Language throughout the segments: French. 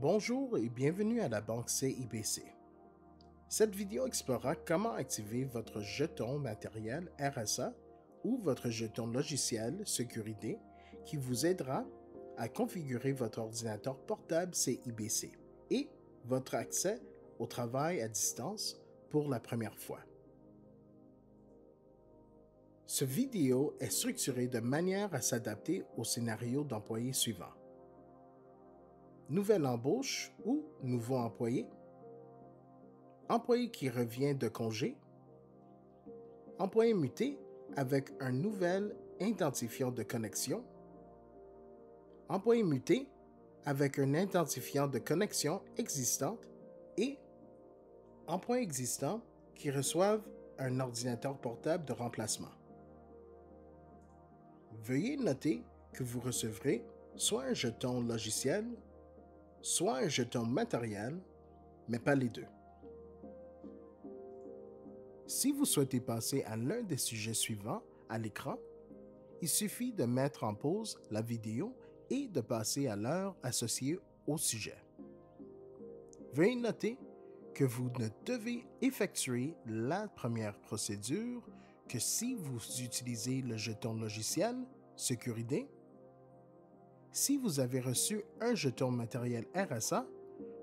Bonjour et bienvenue à la banque CIBC. Cette vidéo explorera comment activer votre jeton matériel RSA ou votre jeton logiciel Sécurité qui vous aidera à configurer votre ordinateur portable CIBC et votre accès au travail à distance pour la première fois. Ce vidéo est structuré de manière à s'adapter au scénario d'employé suivant. Nouvelle embauche ou nouveau employé, employé qui revient de congé, employé muté avec un nouvel identifiant de connexion, employé muté avec un identifiant de connexion existante et employés existants qui reçoivent un ordinateur portable de remplacement. Veuillez noter que vous recevrez soit un jeton logiciel, soit un jeton matériel, mais pas les deux. Si vous souhaitez passer à l'un des sujets suivants à l'écran, il suffit de mettre en pause la vidéo et de passer à l'heure associée au sujet. Veuillez noter que vous ne devez effectuer la première procédure que si vous utilisez le jeton logiciel Sécurité. Si vous avez reçu un jeton matériel RSA,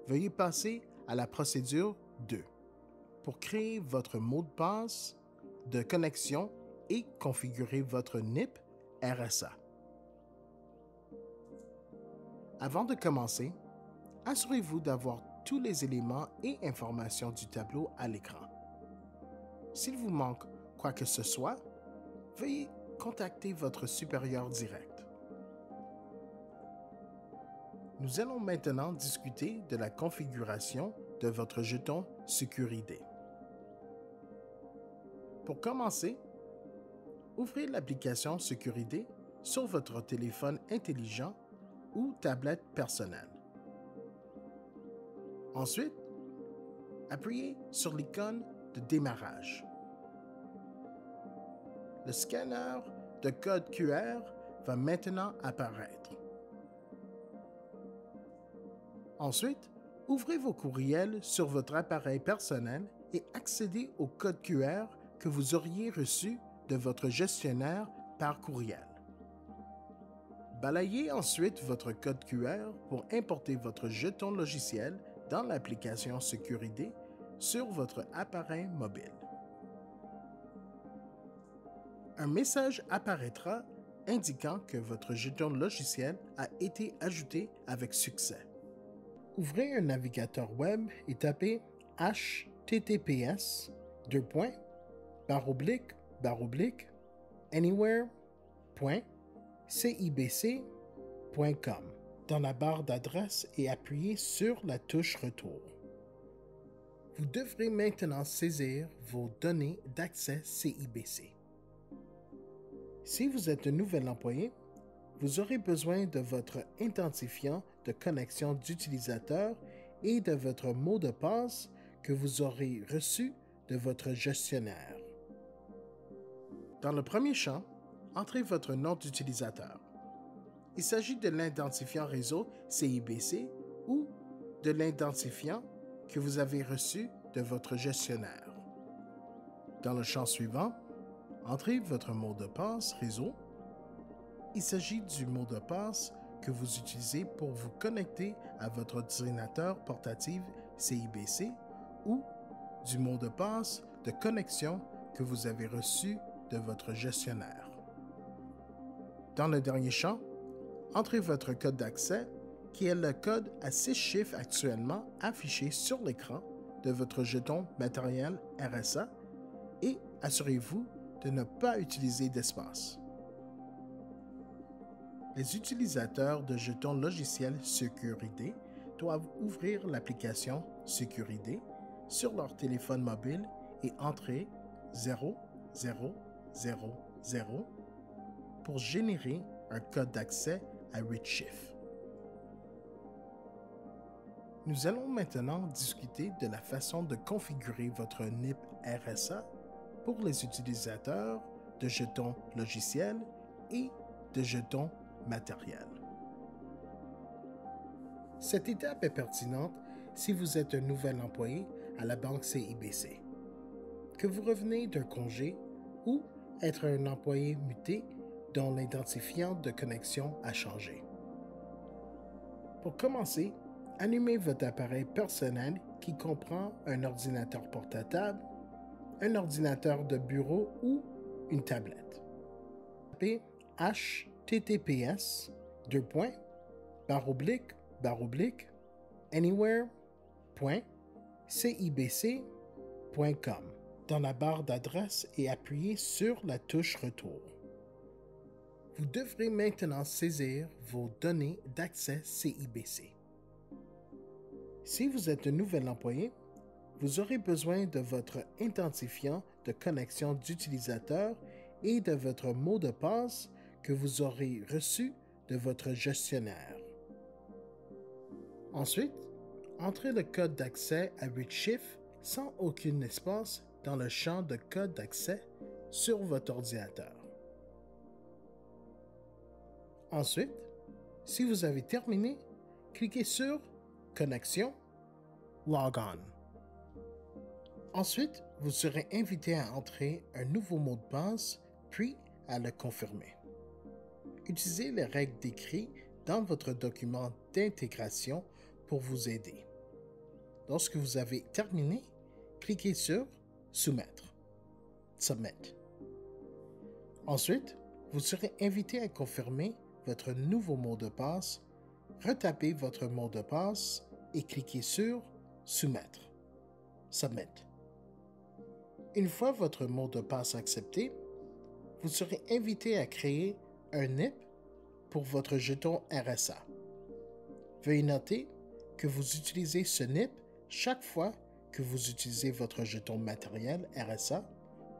veuillez passer à la procédure 2 pour créer votre mot de passe de connexion et configurer votre NIP RSA. Avant de commencer, assurez-vous d'avoir tous les éléments et informations du tableau à l'écran. S'il vous manque quoi que ce soit, veuillez contacter votre supérieur direct. Nous allons maintenant discuter de la configuration de votre jeton Sécurité. Pour commencer, ouvrez l'application Sécurité sur votre téléphone intelligent ou tablette personnelle. Ensuite, appuyez sur l'icône de démarrage. Le scanner de code QR va maintenant apparaître. Ensuite, ouvrez vos courriels sur votre appareil personnel et accédez au code QR que vous auriez reçu de votre gestionnaire par courriel. Balayez ensuite votre code QR pour importer votre jeton logiciel dans l'application Sécurité sur votre appareil mobile. Un message apparaîtra indiquant que votre jeton logiciel a été ajouté avec succès. Ouvrez un navigateur web et tapez https://anywhere.cibc.com dans la barre d'adresse et appuyez sur la touche Retour. Vous devrez maintenant saisir vos données d'accès CIBC. Si vous êtes un nouvel employé, vous aurez besoin de votre identifiant de connexion d'utilisateur et de votre mot de passe que vous aurez reçu de votre gestionnaire. Dans le premier champ, entrez votre nom d'utilisateur. Il s'agit de l'identifiant réseau CIBC ou de l'identifiant que vous avez reçu de votre gestionnaire. Dans le champ suivant, entrez votre mot de passe réseau. Il s'agit du mot de passe que vous utilisez pour vous connecter à votre ordinateur portatif CIBC ou du mot de passe de connexion que vous avez reçu de votre gestionnaire. Dans le dernier champ, entrez votre code d'accès qui est le code à 6 chiffres actuellement affiché sur l'écran de votre jeton matériel RSA et assurez-vous de ne pas utiliser d'espace. Les utilisateurs de jetons logiciels Sécurité doivent ouvrir l'application Sécurité sur leur téléphone mobile et entrer 0000 pour générer un code d'accès à 8 chiffres. Nous allons maintenant discuter de la façon de configurer votre NIP RSA pour les utilisateurs de jetons logiciels et de jetons matériels. Cette étape est pertinente si vous êtes un nouvel employé à la banque CIBC, que vous revenez d'un congé ou être un employé muté dont l'identifiant de connexion a changé. Pour commencer, allumez votre appareil personnel qui comprend un ordinateur portable, un ordinateur de bureau ou une tablette. Tapez https://anywhere.cibc.com dans la barre d'adresse et appuyez sur la touche Retour. Vous devrez maintenant saisir vos données d'accès CIBC. Si vous êtes un nouvel employé, vous aurez besoin de votre identifiant de connexion d'utilisateur et de votre mot de passe que vous aurez reçu de votre gestionnaire. Ensuite, entrez le code d'accès à 8 chiffres sans aucun espace dans le champ de code d'accès sur votre ordinateur. Ensuite, si vous avez terminé, cliquez sur Connexion, Log On. Ensuite, vous serez invité à entrer un nouveau mot de passe, puis à le confirmer. Utilisez les règles décrites dans votre document d'intégration pour vous aider. Lorsque vous avez terminé, cliquez sur Soumettre, Submit. Ensuite, vous serez invité à confirmer votre nouveau mot de passe, retapez votre mot de passe et cliquez sur Soumettre, Submit. Une fois votre mot de passe accepté, vous serez invité à créer un NIP pour votre jeton RSA. Veuillez noter que vous utilisez ce NIP chaque fois que vous utilisez votre jeton matériel RSA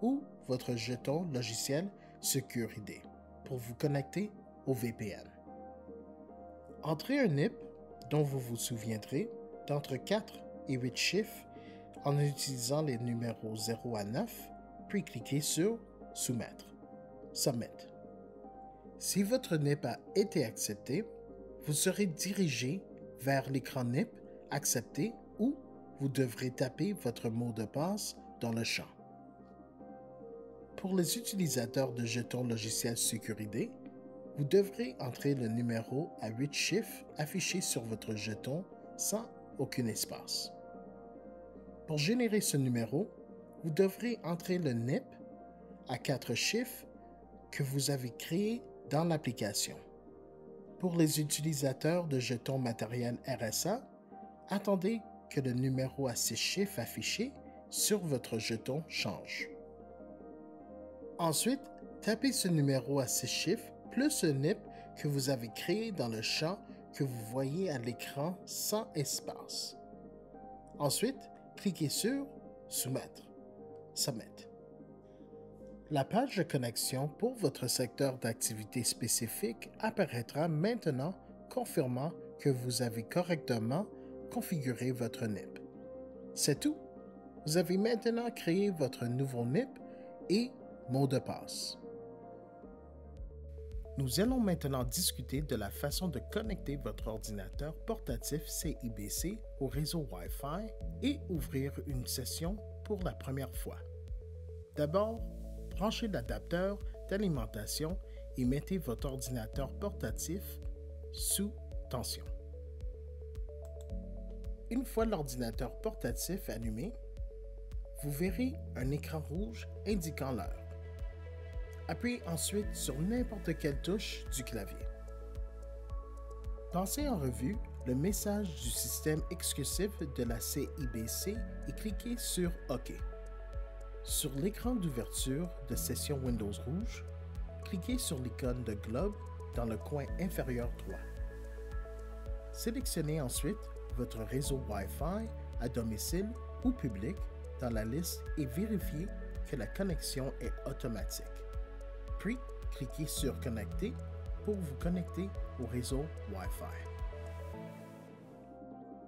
ou votre jeton logiciel SecurID pour vous connecter au VPN. Entrez un NIP dont vous vous souviendrez d'entre 4 et 8 chiffres en utilisant les numéros 0 à 9, puis cliquez sur Soumettre, Submit. Si votre NIP a été accepté, vous serez dirigé vers l'écran NIP accepté où vous devrez taper votre mot de passe dans le champ. Pour les utilisateurs de jetons logiciels SecurID, vous devrez entrer le numéro à 8 chiffres affiché sur votre jeton sans aucun espace. Pour générer ce numéro, vous devrez entrer le NIP à 4 chiffres que vous avez créé dans l'application. Pour les utilisateurs de jetons matériels RSA, attendez que le numéro à 6 chiffres affiché sur votre jeton change. Ensuite, tapez ce numéro à 6 chiffres plus le NIP que vous avez créé dans le champ que vous voyez à l'écran sans espace. Ensuite, cliquez sur Soumettre, Submit. La page de connexion pour votre secteur d'activité spécifique apparaîtra maintenant confirmant que vous avez correctement configuré votre NIP. C'est tout. Vous avez maintenant créé votre nouveau NIP et mot de passe. Nous allons maintenant discuter de la façon de connecter votre ordinateur portatif CIBC au réseau Wi-Fi et ouvrir une session pour la première fois. D'abord, branchez l'adapteur d'alimentation et mettez votre ordinateur portatif sous tension. Une fois l'ordinateur portatif allumé, vous verrez un écran rouge indiquant l'heure. Appuyez ensuite sur n'importe quelle touche du clavier. Passez en revue le message du système exclusif de la CIBC et cliquez sur OK. Sur l'écran d'ouverture de session Windows rouge, cliquez sur l'icône de globe dans le coin inférieur droit. Sélectionnez ensuite votre réseau Wi-Fi à domicile ou public dans la liste et vérifiez que la connexion est automatique. Puis, cliquez sur Connecter pour vous connecter au réseau Wi-Fi.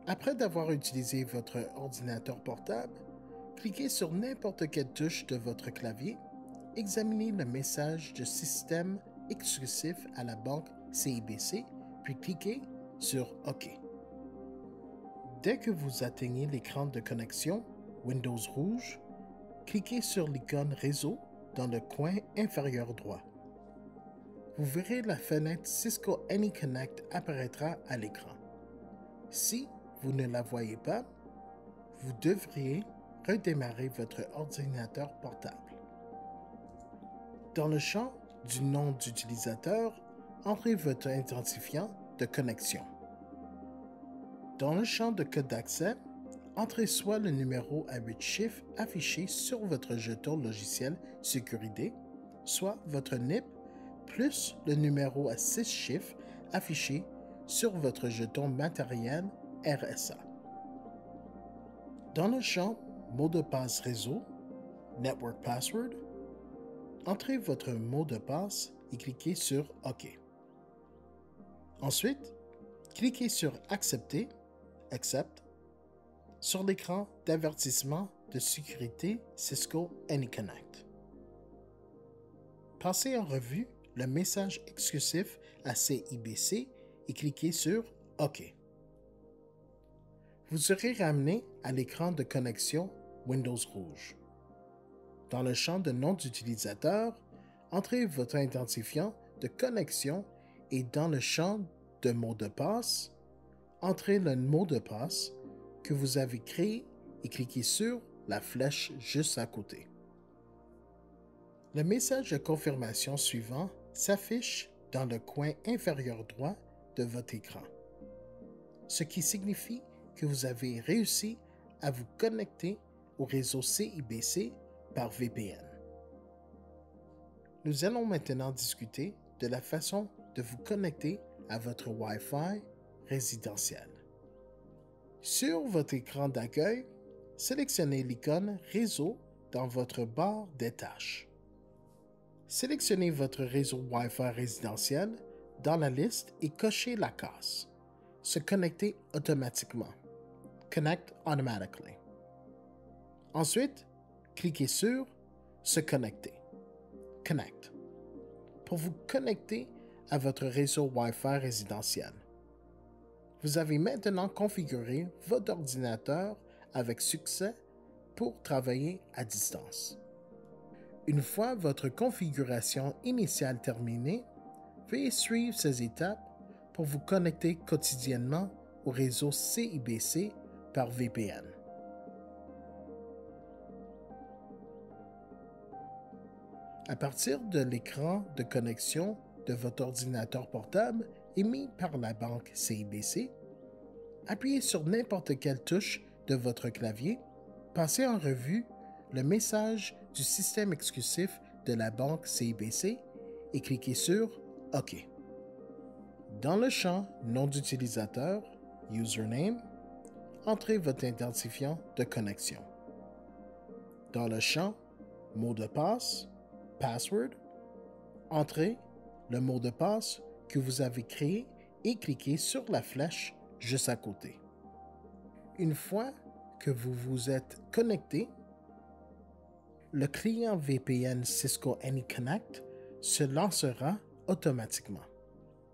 Après d'avoir utilisé votre ordinateur portable, cliquez sur n'importe quelle touche de votre clavier, examinez le message de système exclusif à la banque CIBC, puis cliquez sur OK. Dès que vous atteignez l'écran de connexion Windows rouge, cliquez sur l'icône Réseau dans le coin inférieur droit. Vous verrez la fenêtre Cisco AnyConnect apparaîtra à l'écran. Si vous ne la voyez pas, vous devriez redémarrer votre ordinateur portable. Dans le champ du nom d'utilisateur, entrez votre identifiant de connexion. Dans le champ de code d'accès, entrez soit le numéro à 8 chiffres affiché sur votre jeton logiciel sécurité, soit votre NIP plus le numéro à 6 chiffres affiché sur votre jeton matériel RSA. Dans le champ mot de passe réseau, Network Password, entrez votre mot de passe et cliquez sur OK. Ensuite, cliquez sur Accepter, Accept, sur l'écran d'avertissement de sécurité Cisco AnyConnect. Passez en revue le message exclusif à CIBC et cliquez sur OK. Vous serez ramené à l'écran de connexion Windows rouge. Dans le champ de nom d'utilisateur, entrez votre identifiant de connexion et dans le champ de mot de passe, entrez le mot de passe que vous avez créé et cliquez sur la flèche juste à côté. Le message de confirmation suivant s'affiche dans le coin inférieur droit de votre écran, ce qui signifie que vous avez réussi à vous connecter au réseau CIBC par VPN. Nous allons maintenant discuter de la façon de vous connecter à votre Wi-Fi résidentiel. Sur votre écran d'accueil, sélectionnez l'icône Réseau dans votre barre des tâches. Sélectionnez votre réseau Wi-Fi résidentiel dans la liste et cochez la case « Se connecter automatiquement » Connect automatically. Ensuite, cliquez sur « Se connecter » Connect pour vous connecter à votre réseau Wi-Fi résidentiel. Vous avez maintenant configuré votre ordinateur avec succès pour travailler à distance. Une fois votre configuration initiale terminée, veuillez suivre ces étapes pour vous connecter quotidiennement au réseau CIBC par VPN. À partir de l'écran de connexion de votre ordinateur portable émis par la banque CIBC, appuyez sur n'importe quelle touche de votre clavier, passez en revue le message du système exclusif de la banque CIBC et cliquez sur OK. Dans le champ Nom d'utilisateur, Username, entrez votre identifiant de connexion. Dans le champ Mot de passe, Password, entrez le mot de passe que vous avez créé et cliquez sur la flèche juste à côté. Une fois que vous vous êtes connecté, le client VPN Cisco AnyConnect se lancera automatiquement.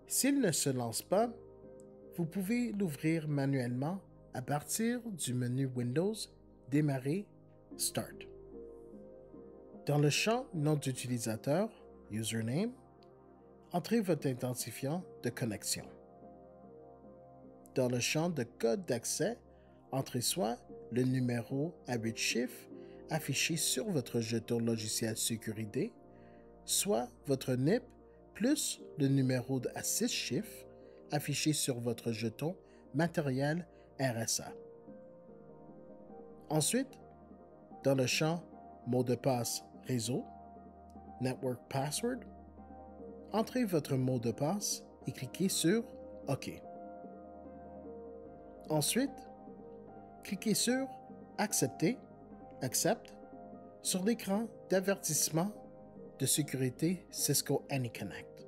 S'il ne se lance pas, vous pouvez l'ouvrir manuellement à partir du menu Windows Démarrer Start. Dans le champ Nom d'utilisateur, Username, entrez votre identifiant de connexion. Dans le champ de code d'accès, entrez soit le numéro à 8 chiffres affiché sur votre jeton logiciel sécurité, soit votre NIP plus le numéro à 6 chiffres affiché sur votre jeton matériel RSA. Ensuite, dans le champ Mot de passe réseau, Network Password, entrez votre mot de passe et cliquez sur OK. Ensuite, cliquez sur Accepter, Accept sur l'écran d'avertissement de sécurité Cisco AnyConnect.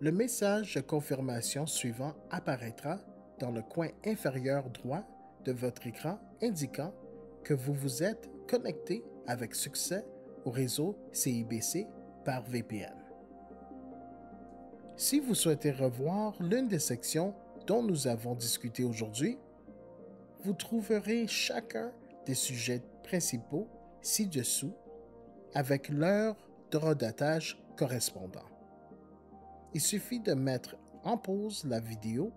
Le message de confirmation suivant apparaîtra dans le coin inférieur droit de votre écran indiquant que vous vous êtes connecté avec succès au réseau CIBC par VPN. Si vous souhaitez revoir l'une des sections dont nous avons discuté aujourd'hui, vous trouverez chacun des sujets principaux ci-dessous avec leur horodatage correspondant. Il suffit de mettre en pause la vidéo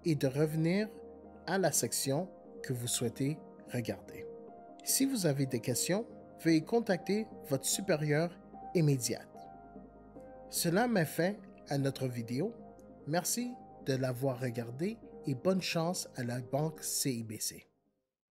et de revenir à la section que vous souhaitez regarder. Si vous avez des questions, veuillez contacter votre supérieur immédiat. Cela met fin à notre vidéo. Merci de l'avoir regardée et bonne chance à la Banque CIBC.